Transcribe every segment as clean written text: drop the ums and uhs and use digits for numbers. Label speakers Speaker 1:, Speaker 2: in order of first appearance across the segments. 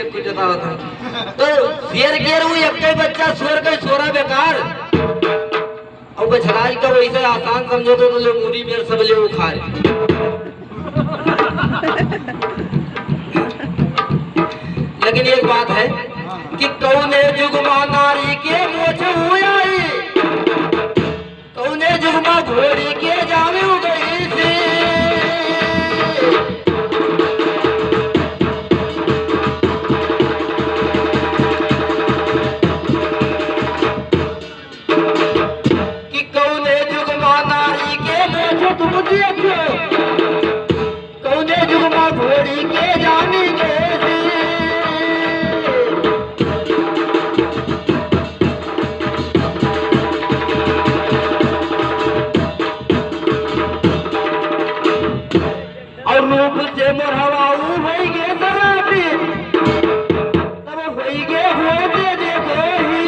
Speaker 1: एक कुछ था तो शेर गिर हुई अक्के बच्चा सुअर का सोरा बेकार और बछराज का वैसे आसान समझो तो ले मूरी मेर सब ले उखाड़ लेकिन एक बात है कि कौने जुगमा नारी के मोछ हुआ कौने जुगमा घोड़ी के जामे हो गई थी कि कौने जुगमा नारी के मोछ तुम देखो कौने जुगमा घोड़ी के जामे गए थी रूप से मोरहवाऊ होई गे शराबी तब होई गे होते देखो ही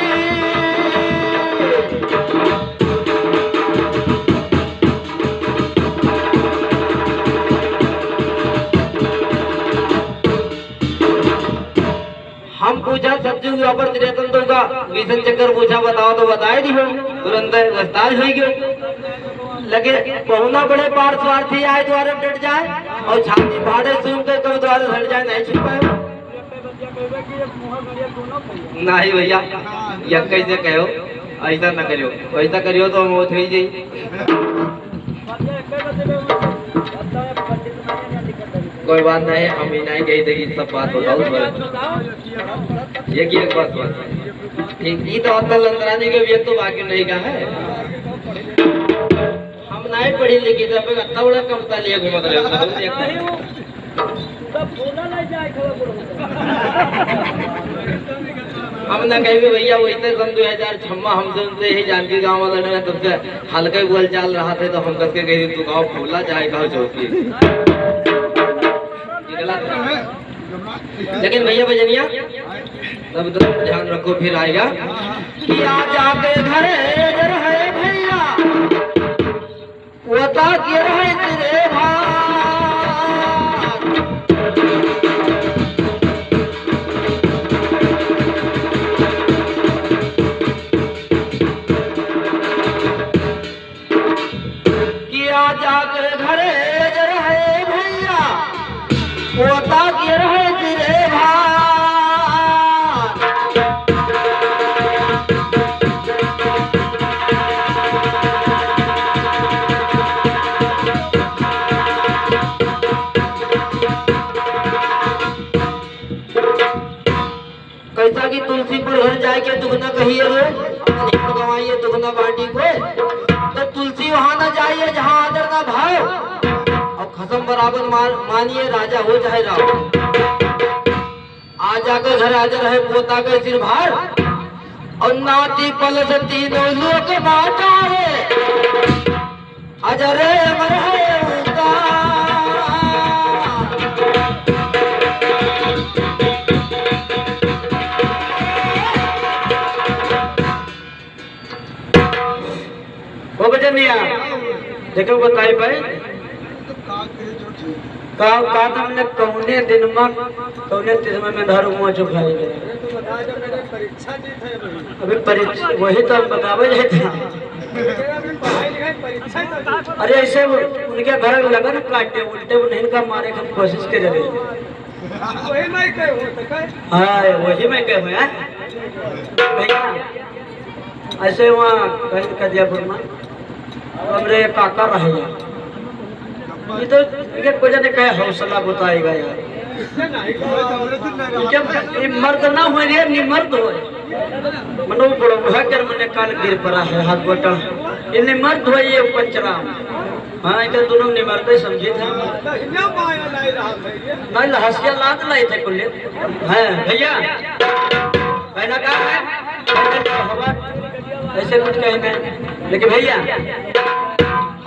Speaker 1: हम पूछा सच्चू हुआ पर तिरेतन तो का विजन चक्कर पूछा बताओ तो बताए दी हम तुरंत वस्ताज होई गयो लगे पहुना बड़े पार स्वार्थी आए द्वारे डट जाए और छाती फाड़े सुन कर कब द्वारे हट जाए नहीं छुप पाए नहीं भैया या कैसे कहो ऐसा न करियो ऐसा करियो तो मौत ही जाई कोई बात नहीं हम ही नहीं गई थी सब बात बताओ ये की एक बात ठीक ये तो अंदर अंदरानी के व्यक्ति तो बाकी नहीं का है नहीं पढ़ी लिखी था पे इतना बड़ा कविता लिए घूमत रहे हम ना कहीं भी भैया वो इतने सन 2006 हम सुनते ही जानकी गांव वाले ने तुमसे हल्के बोल चाल रहा थे तो हम कस के गई तू गाँव फूला जाए गाँव चौकी लेकिन भैया बजनिया तब तो ध्यान रखो फिर आएगा कि आज आके घरे है भैया वता गिर है तेरे किया जाकर घरे जर है भैया वता गिर है तेरे कैसा कि तुलसीपुर घर जाए के दुगना कहिए रो गवाइए दुगना बाटी को तो तुलसी वहां न जाइए जहां आदर ना भाव और खसम बराबर मानिए राजा हो चाहे राव आ जाकर घर हाजिर है पोता के सिर भार और नाती पलस तीनों लोग बाटा अजरे मर है देखो बताई भाई का हमने कौने दिन में कौने दिन में धर हुआ जो खाई अभी परीक्षा वही तो हम बतावे था अरे ऐसे उनके घर लगन काटे उल्टे वो नहीं का मारे की कोशिश के जरिए हाँ वही मैं कह भैया ऐसे वहाँ कहीं कदियापुर में हमरे काका रहे ये तो कुछ ने कहे हौसला बताएगा यार जब मर्द ना हुए रे निमर्द हुए मनो बड़ो भकर मने काल गिर पड़ा है हाथ बटा ये निमर्द हुए ये पंचराम हाँ इधर दोनों निमर्द समझे थे नहीं हंसिया लाद लाई थे कुल है भैया कहना क्या है ऐसे कुछ कहना लेकिन भैया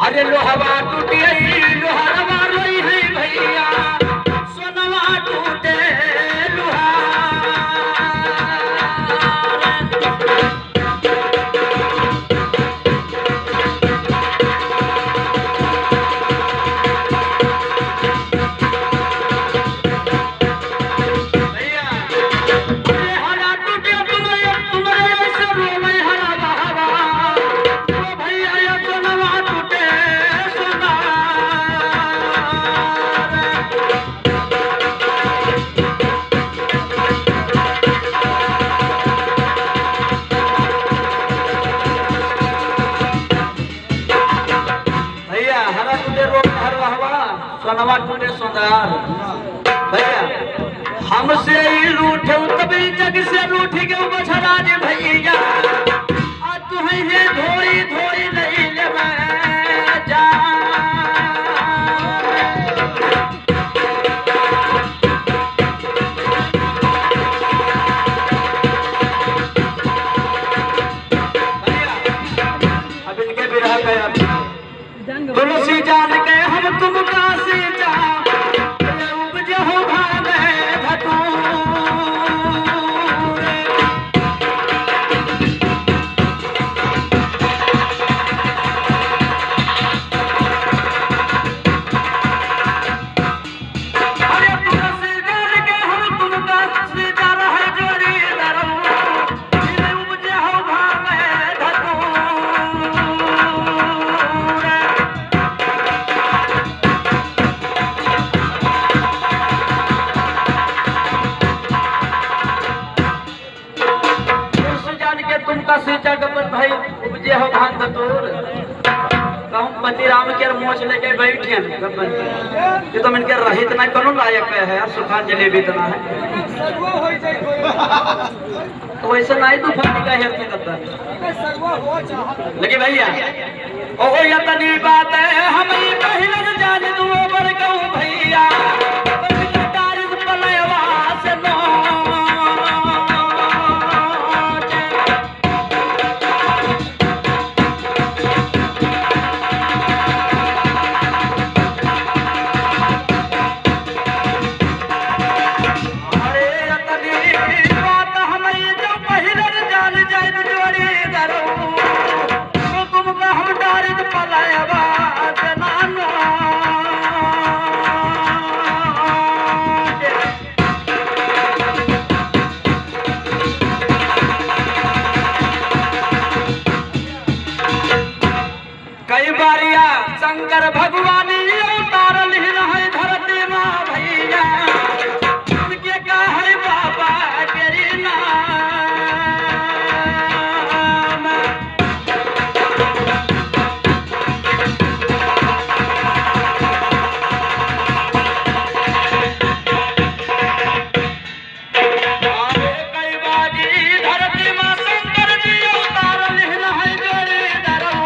Speaker 1: अरे लोहवा टूटी लोहरवा रोई है भैया सोनवा टूटे लोहा भैया
Speaker 2: सोनवा टूटे सोनार भैया हमसे रूठे तभी जग से रूठ गए बछराज भैया तुहे धोई धोई नहीं ले जा अब इनके विरह गया तुलसी जान के हम तुम काशी जा हो भागे भाई उपजे हो भान बतूर कहूं पति राम के मोच लेके बैठे ये तो इनके रहित ना कोनो लायक है यार सुखान जलेबी इतना है तो वैसे नहीं तू फटी का हेल्थ करता लेकिन भैया ओ ये तनी बात है हम ही पहले जान तू ऊपर कहूं भैया शंकर भगवान उतारल है धरती माँ भैया उनके का है बाबा तेरी नाम कई बाजी धरती माँ शंकर जी उतारल है जोड़ी दरो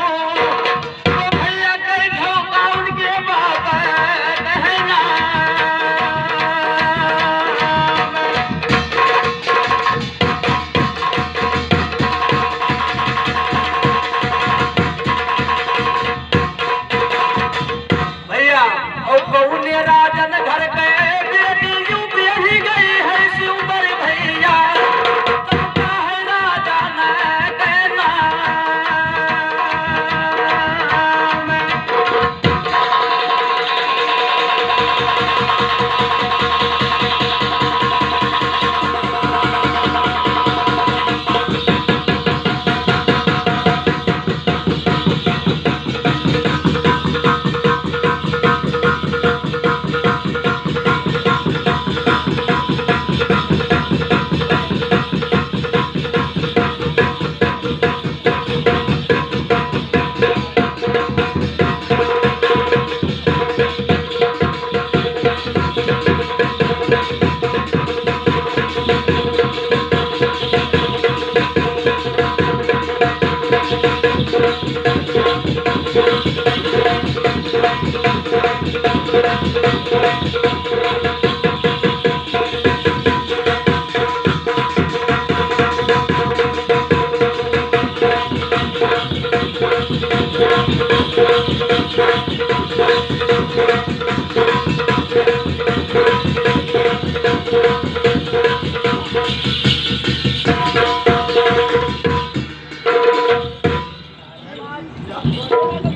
Speaker 2: राजन घर के बेटी यूपी ही गई है शिवबर भैया चलता है राजा न कहना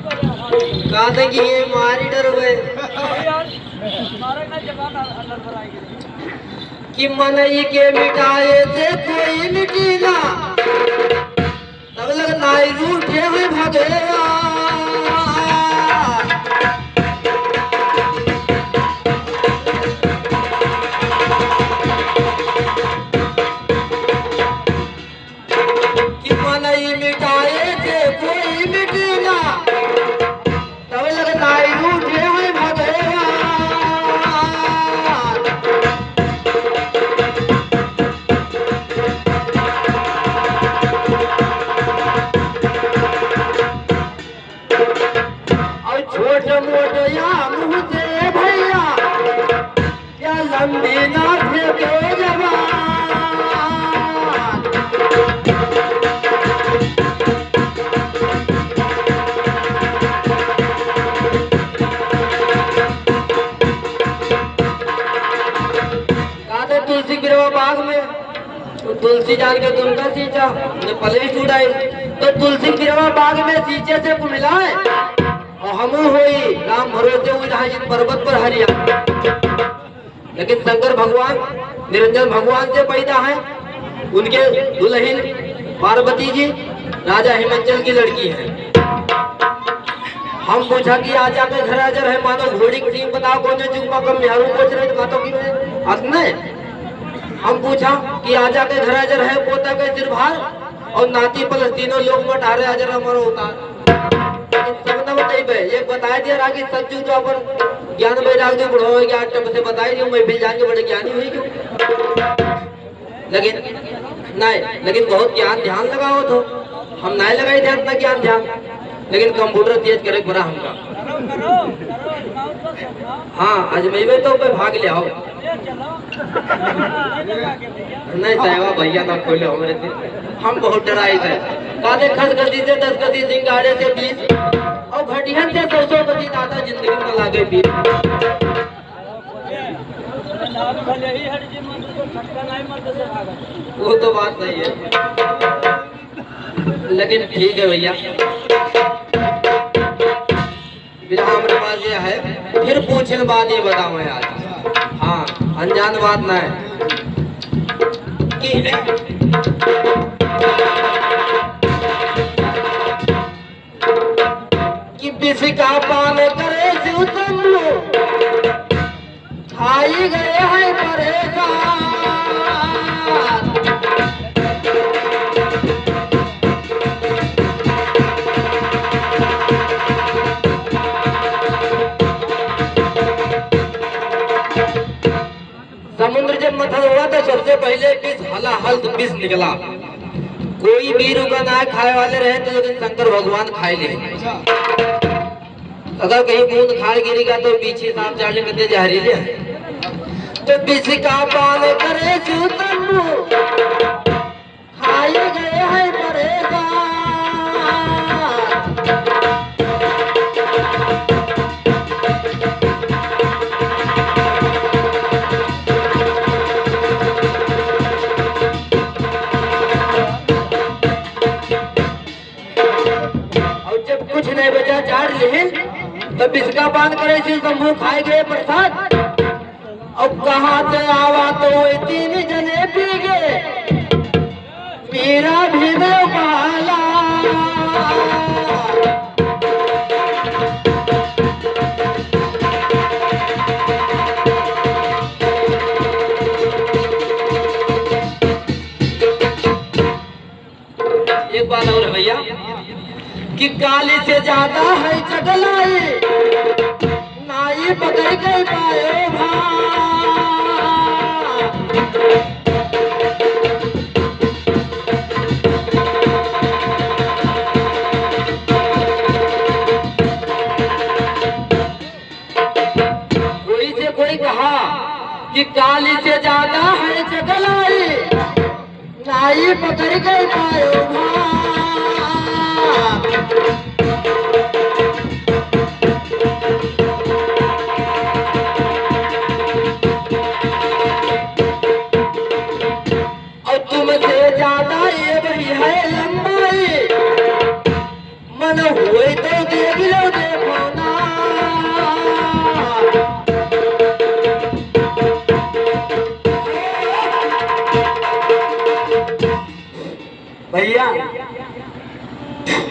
Speaker 1: कहा कि ये मारी डर हुए कि मनई के मिटाए से कोई मिटी ना तब लग नाई रूठे हुए भगेगा कि मनई मिटाए से कोई मिटी ना तब लग नाई रूठे हुए भगेगा तुलसी जान के तुमका सींचा ने पले ही छूट आई। तो तुलसी फिरवा बाग में सींचे से को मिला है और हमू होई राम भरोसे हुई रहा जिन पर्वत पर हरिया। लेकिन शंकर भगवान निरंजन भगवान से पैदा है। उनके दुल्हन पार्वती जी राजा हिमाचल की लड़की है। हम पूछा कि आज आके घर हाजिर है मानो घोड़ी की टीम बताओ कौन चुपा कम बिहारू पूछ रहे मातो की असने। हम पूछा कि आज आके घर हाजिर है पोता के सिर भार और नाती पलस तीनों लोग मटारे हाजिर हमारा उतार। सब न बताइए ये बताया दिया रागी सच्चू तो अपन ज्ञान में डाल दे बुढ़ो हो गया टप से बताई दियो मैं फिर जाके बड़े ज्ञानी हुई क्यों। लेकिन नहीं लेकिन बहुत ज्ञान ध्यान लगाओ तो हम नहीं लगाई थे इतना ज्ञान ध्यान। लेकिन कंप्यूटर तेज करे पड़ा हमका। हाँ अजमेबे तो पे भाग ले आओ नहीं साहबा भैया ना खोले हो मेरे थे। हम बहुत डराए थे कादे खस गति से 10 गति सिंगाड़े से 20 और घटियन से 100 गति दादा जिंदगी में लागे 20। वो तो बात सही है लेकिन ठीक है भैया बिना हमारे पास ये है फिर पूछने बात ये बताओ मैं आज। हाँ अनजान बात ना है कि बिस्का पान करे खाई गए हैं परेशान। समुद्र जब मथन हुआ तो सबसे पहले विष हलाहल विष निकला। कोई भी रुका ना खाए वाले रहे तो लेकिन शंकर भगवान खाए ले। अगर कहीं बूंद खाए गिरेगा तो पीछे सांप जाने करते जहरीले हैं। तो विष का पान करे खाए गए हैं परेशान। कुछ नहीं बचा चार लेकिन तो बिस्का पान करे शंभू खाए गए प्रसाद। अब कहाँ से आवा तो वो 3 जने पी गए मेरा भी पाला। एक बात और है भैया कि काली से ज्यादा है चगलाई नाई पकड़ के पाए कोई से कोई कहा कि काली से ज्यादा है चगलाई नाई पकड़ के पाए और तुमसे ज्यादा ये भी है लंबाई मन हुए तो देख लो देखो ना। भैया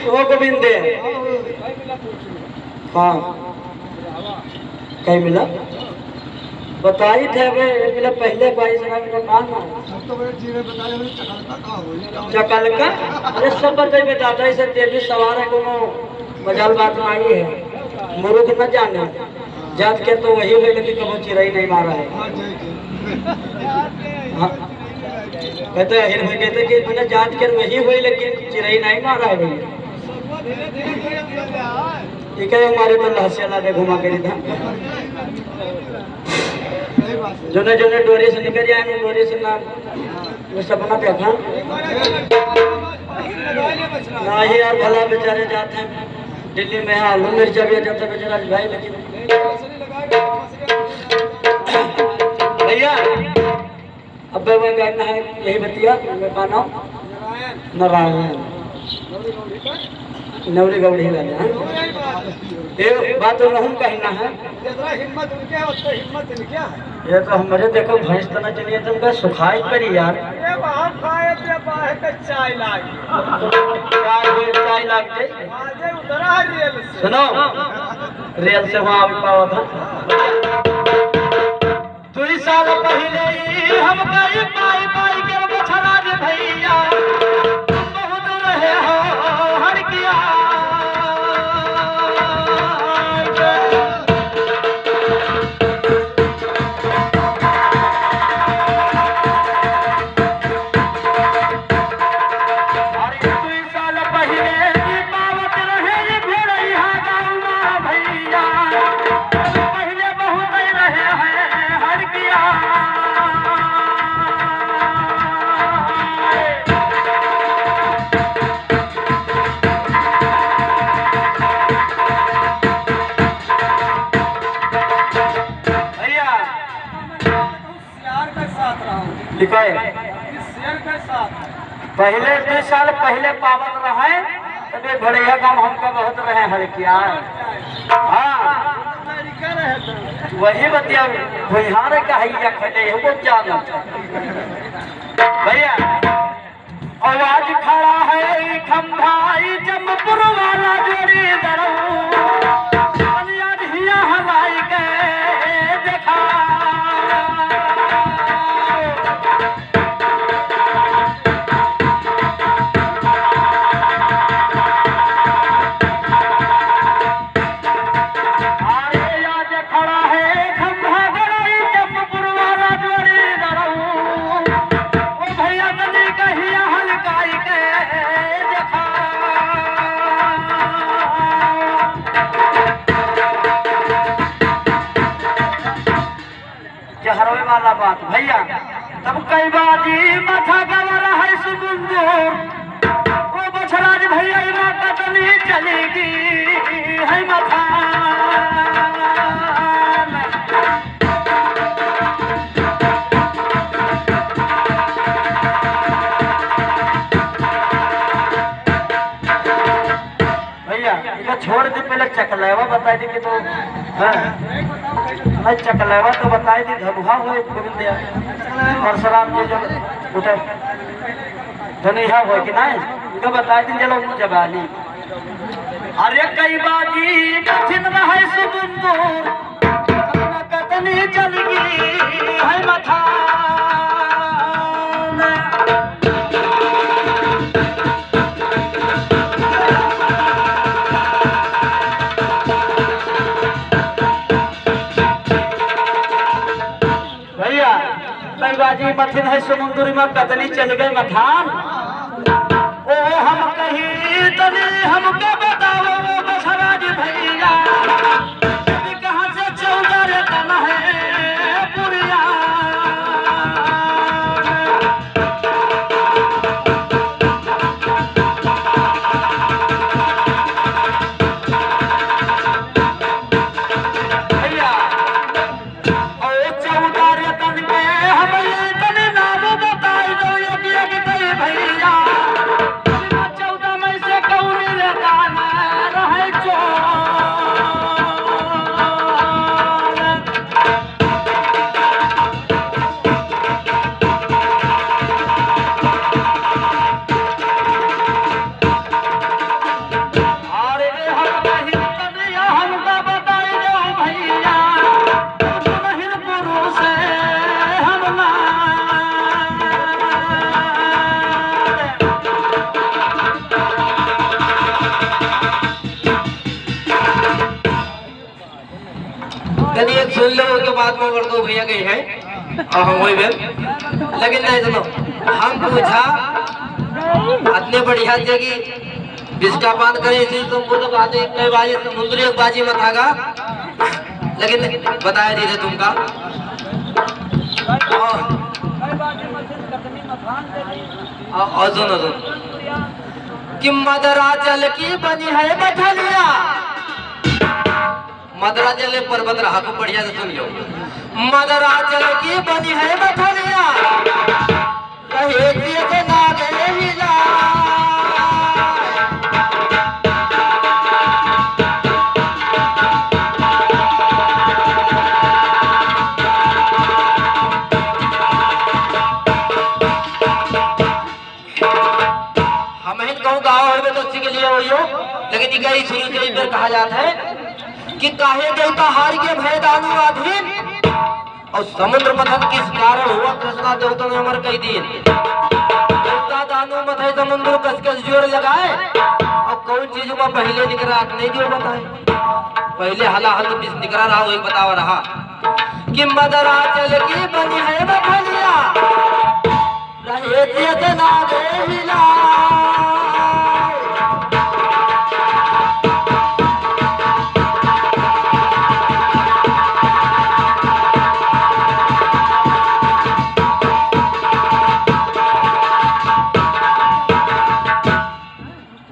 Speaker 1: वो गोविंद हाँ कहीं मिला बताई थे मिला पहले चकल का अरे सब बताइए दादा से देवी सवार है कोनो मजाल बात में आई है मुरुख न जाने जात के तो वही हुए लेकिन कभी चिराई नहीं मारा है। हाँ कहते कहते कि मैंने जात कर वही हुई लेकिन चिराई नहीं मारा है भैया। ठीक है हमारे तो लहसिया दे घुमा कर था जोने जोने डोरी से निकल जाए डोरी से ना वो सपना देखा ना ही यार भला बेचारे जाते हैं दिल्ली में आलू मिर्चा भी जाते बेचारा भाई। लेकिन भैया
Speaker 2: अब मैं कहना है यही बतिया का नाम नारायण नवरी गौड़ी गाने हैं ये बात तो नहीं कहना है
Speaker 3: हिम्मत उनके उससे हिम्मत इनके है
Speaker 2: ये तो हमारे देखो भैंस तो न चलिए तुमका सुखाई करी यार
Speaker 3: ये वहाँ खाए थे बाहर के चाय लागी
Speaker 2: चाय लाग जाए
Speaker 3: आजे उधरा है रेल से
Speaker 2: सुनो रेल से वहाँ भी पावा था 2 साल पहले ही हम कई पाई पाई के बछड़ा रे भैया तुम बहुत रहे हो हर किया लिखा है
Speaker 3: शेर के साथ
Speaker 2: पहले 2 साल पहले पावत रहे तबे बढ़िया काम हमका बहुत रहे हर किया हाँ
Speaker 3: अमेरिका रहे थे
Speaker 2: वही बतिया बिहार का हैया खड़े है वो जाना भैया आवाज खड़ा है खंभाई जमपुर वाला जोड़ी दरो बलिया धिया हवाई के देखा हरवे वाला बात भैया तब कई बाजी माथा गवारा है सुबुंदूर वो बछड़ा जी भैया माता तनी चलेगी है माथा भैया इधर छोड़ दे पहले चकलेवा बता दी कि तो नहीं चकलेवा तो बताई थी धनुहा हुए गोविंद परशुराम जी जब उठे धनुहा हुए कि नहीं इनको बताई थी चलो जगाली अरे कई बाजी कठिन है सुबुंदूर कतनी चलगी है माथा बाजी मथिन है समुद्री में कतनी चल गए मखान ओ हम कहीं तनी हमको बताओ वो बछड़ा जी भैया कहाँ से 14 रेतन है पुरिया भैया ओ 14 रेतन के भैया 14 में से कौन रहता रहे चोर अरे हम नहीं कन्या हमका बताई दो भैया नहीं पुरुष हम ना
Speaker 1: एक सुन लो उसके बाद में कर दो भैया कहीं है और हम वही बेल लेकिन नहीं सुनो हम पूछा इतने बढ़िया जगह जिसका पान करे इसी तुमको तो बातें कई बाजी समुद्री एक बाजी मत आगा लेकिन बताया नहीं थे तुमका और सुनो कि मदरा जल की बनी है मछलिया मदरा जले पर्वत रहा को बढ़िया से सुन लो मदराचल की बनी है मथुरिया, रहे से नागे हिला। हम ही कहूँ गाँव है तो उसी के लिए वही हो, लेकिन इकाई शुरू से ही पर कहा जाता है कि काहे देवता हार के भय दानु अधीन, और समुद्र मथन किस कारण हुआ कृष्णा देवता ने अमर कही दिन। देवता दानु मथे समुद्र कस जोर लगाए, और कौन चीज में पहले निकला नहीं जो बताए। पहले हला हल निकला रहा वही बतावा रहा कि मदराचल की बनी है मथुरिया, रहे से नागे हिला।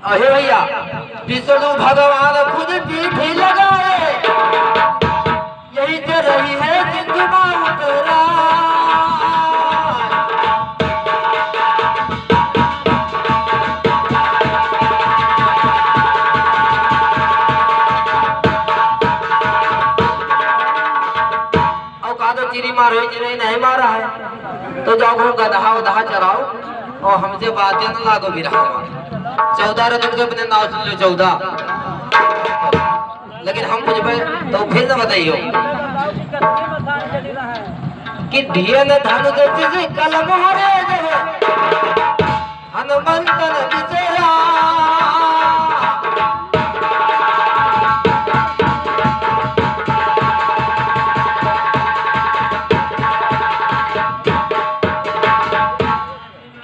Speaker 1: अहे भैया विष्णु भगवान खुद पीठ लगाए, यही से रही है सिंधु माँ उतरा। और कहा तो चिरी मारो चिरी नहीं मारा है तो जाओ गधा उधा चराओ, और हमसे बातें न लागो भी रहा। 14 रतन के अपने नाव सुन लो 14, लेकिन हम मुझ पे तो फिर न बताइयो कि ढियन धनु जैसे कलम हरे हनुमंतन विचरा।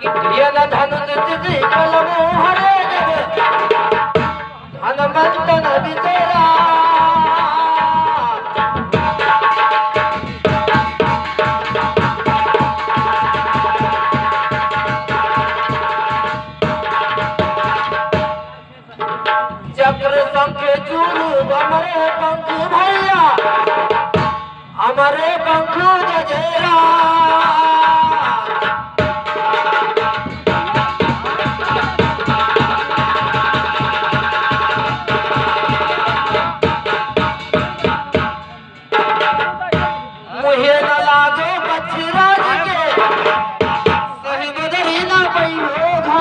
Speaker 1: कि ढियन धनु जैसे कलम हरे हनुमंतन विचरा। चक्र शंख चूरू हमारे पंख भैया, हमारे पंख गजेरा। मुहे न लागे बछराज के, सही बदरी न पई होगा।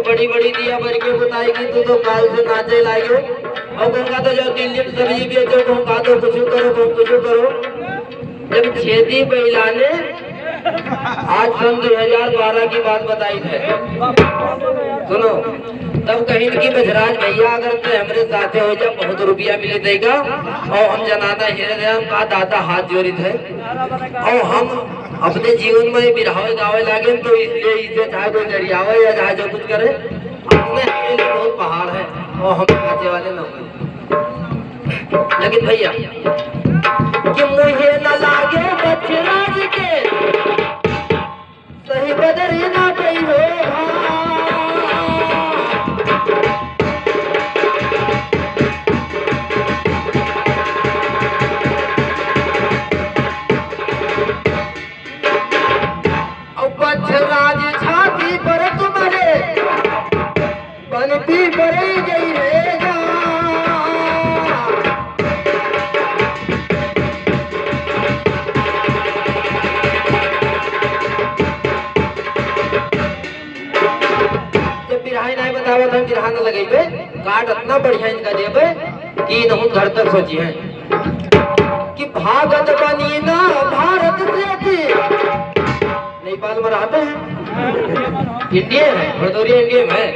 Speaker 1: बड़ी बड़ी दिया भर के बताएगी तू तो काल से नाचे लाइयो। और कहूँगा तो जो दिल्ली में सब्जी बेचो, कहूँगा तो कुछ करो। जब खेती महिलाने आज सन 2012 की बात बताई है, सुनो, तब कहीं की बजराज भैया अगर तो हमारे साथे हो जाए बहुत रुपया मिले देगा, और हम जनाना हृदय का दादा हाथ जोड़ित है, और हम अपने जीवन में बिरहावे गावे लागे तो इसलिए इसे चाहे कोई दरियावे या चाहे जो कुछ करे, अपने बहुत पहाड़ है और हम नाचे वाले न हुए। लेकिन भैया कि मुझे न लागे बछराज के, सही बदरी ना पई हो। बछराज छाती पर तुम्हारे बनती बड़ी गई है जा। जब बिरहाई नहीं बतावे तो बिरहा न लगेबे, काट इतना बढ़िया इनका देबे कि नहुं घर तक सोची है कि भागत बनी ना भारत से थी। नेपाल में रहते हैं, इंडिया है, घरदौरिया इंडिया में है।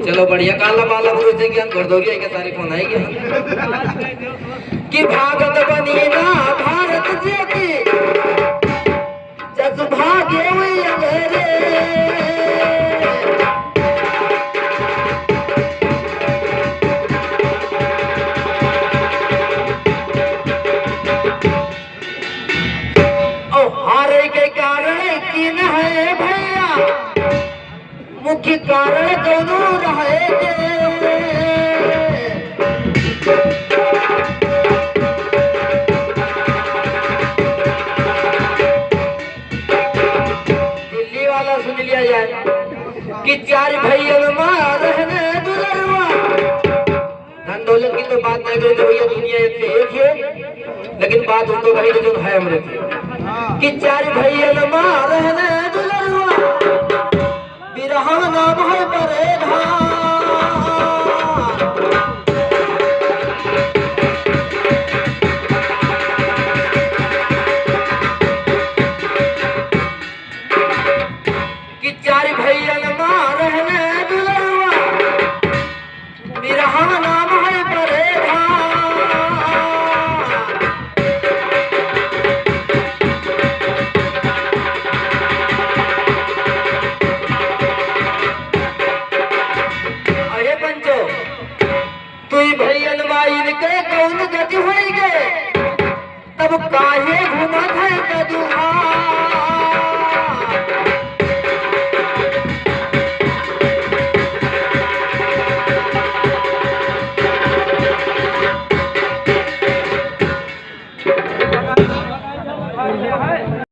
Speaker 1: चलो बढ़िया, काला माला गुरु से ज्ञान घरदौरिया के सारे कौन आएगी कि भागत बनी ना भारत से थी, जस भाग्य हुई अंधेरे। हारे के कारण किन है मुख्य कारण दोनों रहे दिल्ली वाला सुन लिया जाए कि चार भैया रहने दुलरवा। धन दौलत की तो बात नहीं करें भैया, दुनिया एक से एक है, लेकिन बात उनको कही जो है अमृत कि चार भैया रहने दुलरवा बिरहा नाम है परेधा। कि चार भैया रहने दुलरवा बिरहा नाम है परेधा। अरे पंचो तू भैया इनके कौन गति होई गे तब काहे